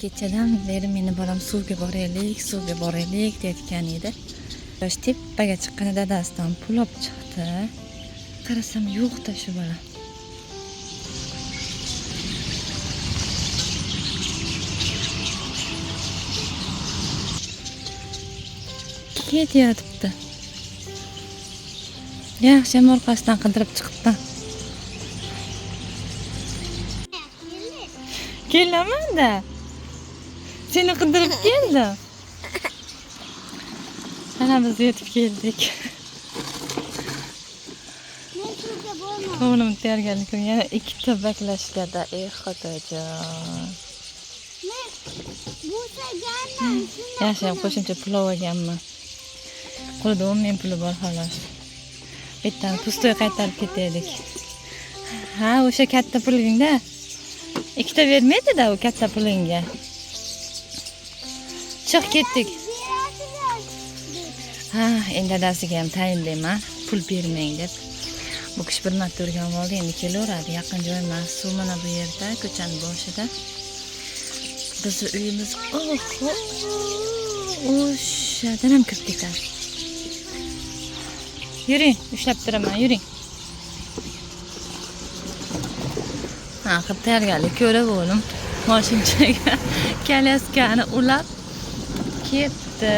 Kechadan beri meni bolam suvga boraylik deyotgan edi. Yosh tepaga chiqqan dadasidan pul olib chiqdi. Qarasam yo'q-da shu bola. Ketayotibdi. Yaxshi orqasidan qidirib chiqibdi. Kelaman-da. Seni qidirib keldim. Ana biz yetib keldik. O'g'lim tayyorgarlik yana ikkita baklashgada xotijon. Yaxshi ham qo'shimcha pulov olganman. Qo'lida 10 ming puli bor xolos. Bittadan pustoy qaytarib ketaylik. Ha, o'sha katta pulingda. Ikkita bermaydi-da u katta pulingga. Chiq ketdik. Ha, endi dadasiga ham tayinlayman, pul bermang deb. Bu kishi bir marta o'rganib oldi, endi kelaveradi. Yaqin joy emas, suv mana bu yerda, ko'chaning boshida. Bizni uyimiz o'shadan ham kirib ketadi. Yuring, ushlab turaman, yuring. Ha, qilib tayyorgarlik ko'rib o'g'lim moshinchaga kolyaskani ulab ketdi.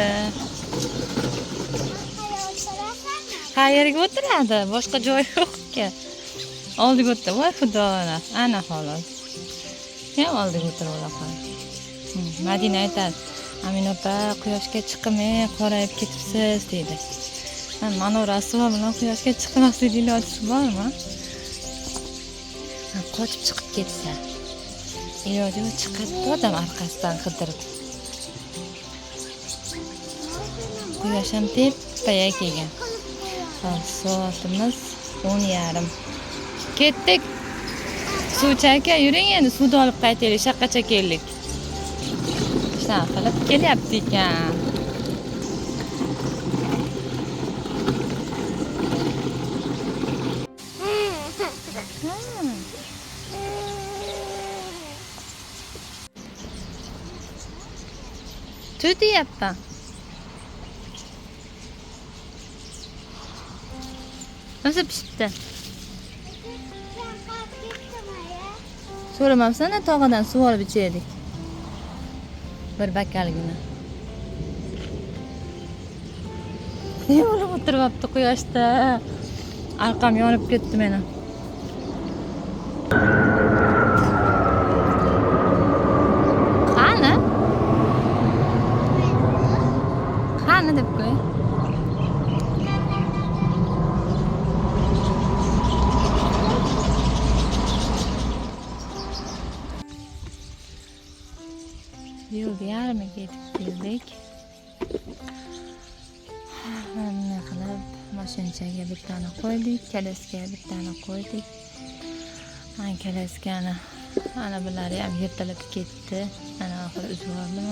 Qayerga o'tiradi? Boshqa joy yo'q-ku. Oldiga o'tirdi. Voy xudoona. Ana xolos. Ham oldiga o'tirib olaman. Madina aytadi, "Amina opa, quyoshga chiqmay qorayib ketibsiz" deydi. Mana rasuva bilan quyoshga chiqmaslik iloji bormi? Qochib chiqib ketsa. Iloji chiqadi odam orqasidan qidirib. Quyosh ham tepaga kelgan. Soatimiz 10:30. Ketdik. Suv chaka, yuring endi suvni olib qaytaylik, shaqacha keldik. Shunaqa qilib kelyapti ekan. Tutyapman. Nasıl pişti? So'ramabsan, tog'adan suv olib ichaylik. Bir bakalgina. Yo'lib o'tiryapti quyoshda. Arqam yonib ketdi meni. Qani? Qani deb qo'y. Yo'lga yarmiga yetib keldik. Mana qilib mashinchaga bittani qo'ydik, kolyaskaga bittani qo'ydik. Mana kolyaskani ana bular ham yirtilib ketdi. Ana oxiri uzib oldim.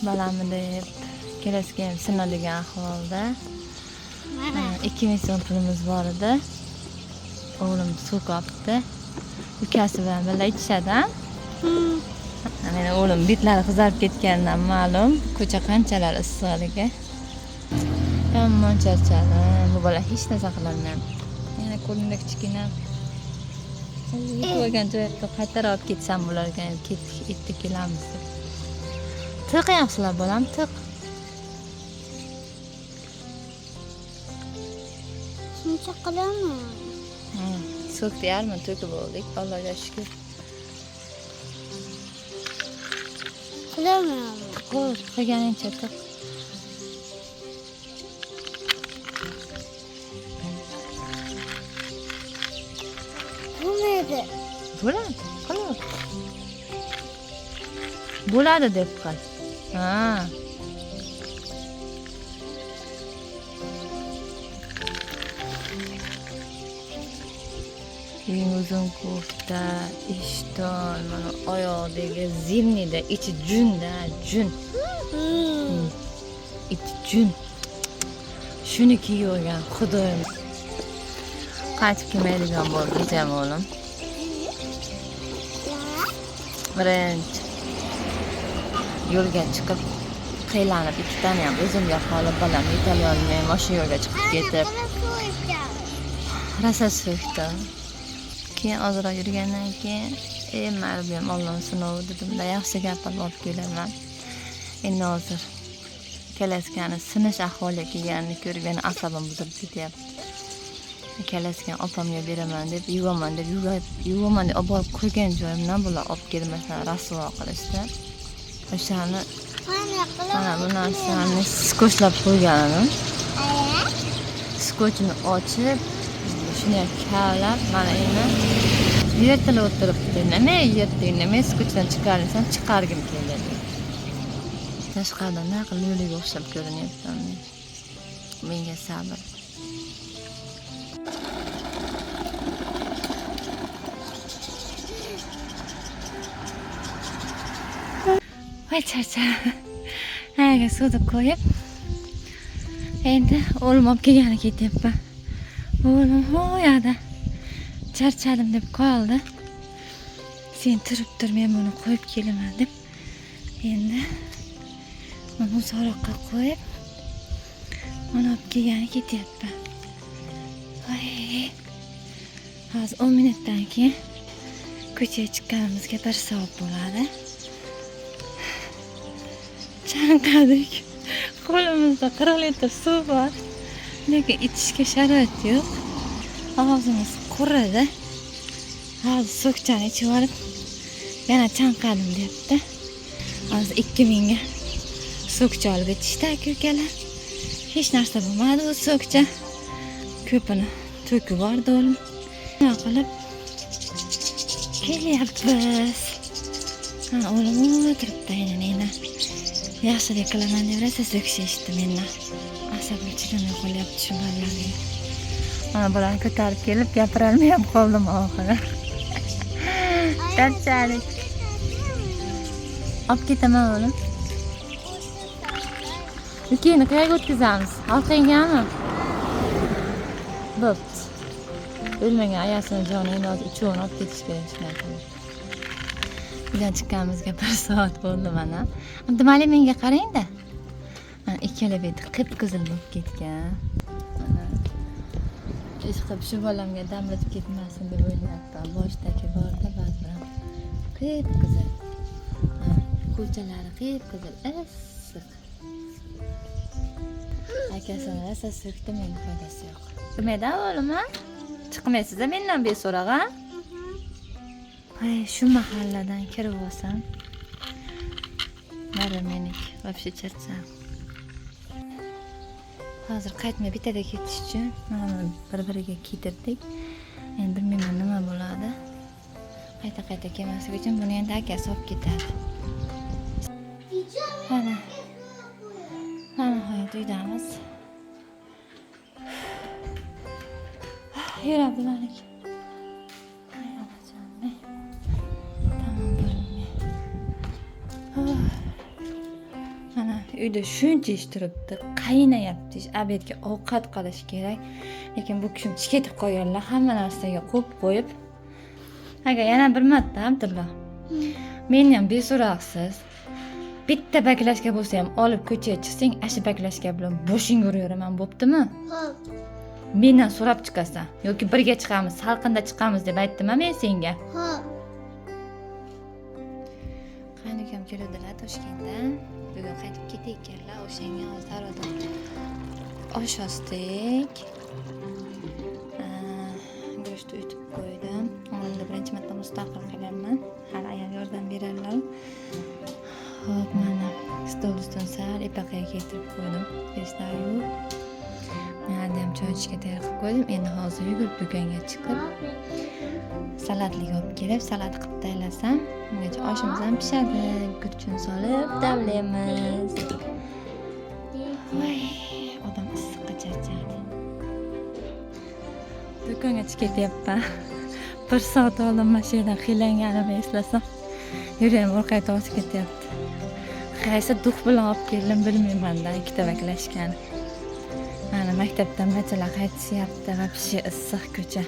Balamni deb kolyaska ham sinadigan ahvolda. 2000 so'm pulimiz bor edi. O'g'lim suv qopdi. Ukasi bilan birga ichishadi. Meni o'g'lim betlari qizarib ketganidan ma'lum, ko'cha qanchalar issiqligi. Yomon charchadim. Bu bola hech narsa qila olmayapti. Yana qo'limda kichkina qo'ygan joyga qaytarib olib ketsam bo'larkan, ketdik kelamiz deb. Tiqyapsizlar bolam, tiq. Shuncha qilaman. So'kdi yarmi to'kib oldik, Allohga shukr. Qilaman. Qo'y, qilganingcha tiq. Bo'lmaydi. Bo'ladi, qilib. Bo'ladi deb qil. Ha. Uzun kofta, ishton, mana oyoqdagi zimnida, ichi junda, jun. Ichi jun. Shuni kiygan xudoyim. Qaytib kelmaydigan bo'ldi, o'g'lim. Birinchi yo'lga chiqib qiylanib ikkitani ham o'zimga qolib bolam yetolmay mashina yo'lga chiqib ketib rosa so'kdi. Keyin ozroq yurgandan keyin mayli bu ham Allohning sinovi dedimda yaxshi gapirib olib kelaman. Endi hozir kelaskani sinish ahvoliga kelganini ko'rib yana asabim buzilib ketyapti. Kalaskan opamga beraman deb yuvaman deb olib borib qo'ygan joyimdan bular olib kelmasdan rasvo qilishdi. O'shani mana bu narsani skotchlab qo'yganim. Skotchni ochib, shuni kavlab, mana endi yertila o'tiribdi. Nima yerding, nima skotchdan chiqarsan, chiqargim keladi. Tashqaridan naqa lo'liga o'xshab ko'rinyapti. Menga sabr. Voy charchadim. Hayaga suvni qo'yib, endi o'g'lim olib kelgani ketyapman. O'g'lim hoyada charchadim deb qoldi. Sen turib tur, men buni qo'yib kelaman deb. Endi mana so'roqqa qo'yib, mana olib kelgani ketyapman. Voy. Hozir 10 minutdan keyin ko'chaga chiqqanimizga 1 soat bo'ladi. Chanqadik. Qo'limizda 40 litr suv bor, lekin ichishga sharoit yo'q. Og'zimiz quridi. Hozir so'kchani ichib olib, yana chanqadim deyapti. Hozir 2000 ga so'kcha olib ketishdi aka-ukalar. Hech narsa bo'lmadi u so'kcha. Ko'pini to'kib yubordi o'g'lim. Nima qilib kelyapmiz. O'g'lim o'tiribdi aynan. Yaxshilik qilaman deb rosa so'kishdi mendan. Asabim chidamay qolyapti shu bolalarga. Mana bularni ko'tarib kelib gapirolmay ham qoldim oxiri. Charchadik. Olib ketaman o'g'lim. Ukeni qayerga o'tkazamiz? Orqangami? Bo'pti. O'lmagan ayasini joni endi hozir uchovini olib ketish kerak shunday. Uydan chiqqanimizga 1 soat bo'ldi mana. Abdumali menga qarang-da. Mana ikkala beti qip-qizil bo'lib ketgan. Mana ishqib shu bolamga damlatib ketmasin deb o'ylayapman. Boshdagi borda ba'zi qip-qizil. Ko'chalari qip-qizil, issiq. Akasini rosa so'kdi, menga foydasi yo'q. Nimadan o'g'lim, ha? Chiqmaysiz-a mendan beso'roq, ha? Ay, shu mahalladan kirib olsam. Mana meniki, вообще charcham. Hozir qaytmay bitada ketish uchun mana bir-biriga kiydirdik. Endi bilmayman nima bo'ladi. Qayta kelmasligi uchun buni endi akasi olib ketadi. Mana hayot uydamiz. Yura bularniki. Mana uyda shuncha ish turibdi, qaynayapti ish, obedga ovqat qilish kerak. Lekin bu kishim ketib qo'yganlar, hamma narsaga qo'yib. Agar yana bir marta Abdulla, meni ham beso'roqsiz. Bitta baklashka bo'lsa ham olib ko'chaga chiqsang, ashi baklashka bilan boshingga uraveraman, bo'ptimi? Xo'p. Mendan so'rab chiqasan yoki birga chiqamiz, salqinda chiqamiz deb aytdim-a men senga. Xo'p. Qaynukam keladilar Toshkentdan. Bugun qaytib ketayotganlar. O'shanga hozir tarodan osh osdik. Go'sht yutib qo'ydim. O'g'limni birinchi marta mustaqil qilaman. Hali ayol yordam beradilar. Hop, mana stol ustidan sal ipaqaga keltirib qo'ydim. Peshlar yo'q. Men ham choy ichishga tayyor qilib qo'ydim. Endi hozir yugurib do'konga chiqib salatlik olib kelib, salat qilib tayyorlasam, ungacha oshimiz ham pishadi. Gurchini solib damlaymiz. Voy, odam issiqqa charchadi. Do'konga chiqib ketyapman. 1 soat oldin mashinadan qiylanganimni eslasam, yuragim orqaga tortib ketyapti. Qaysi duh bilan olib keldim bilmayman-da, ikkita baklashgan. Mana maktabdan bachalar qaytishyapti, вообще issiq ko'cha.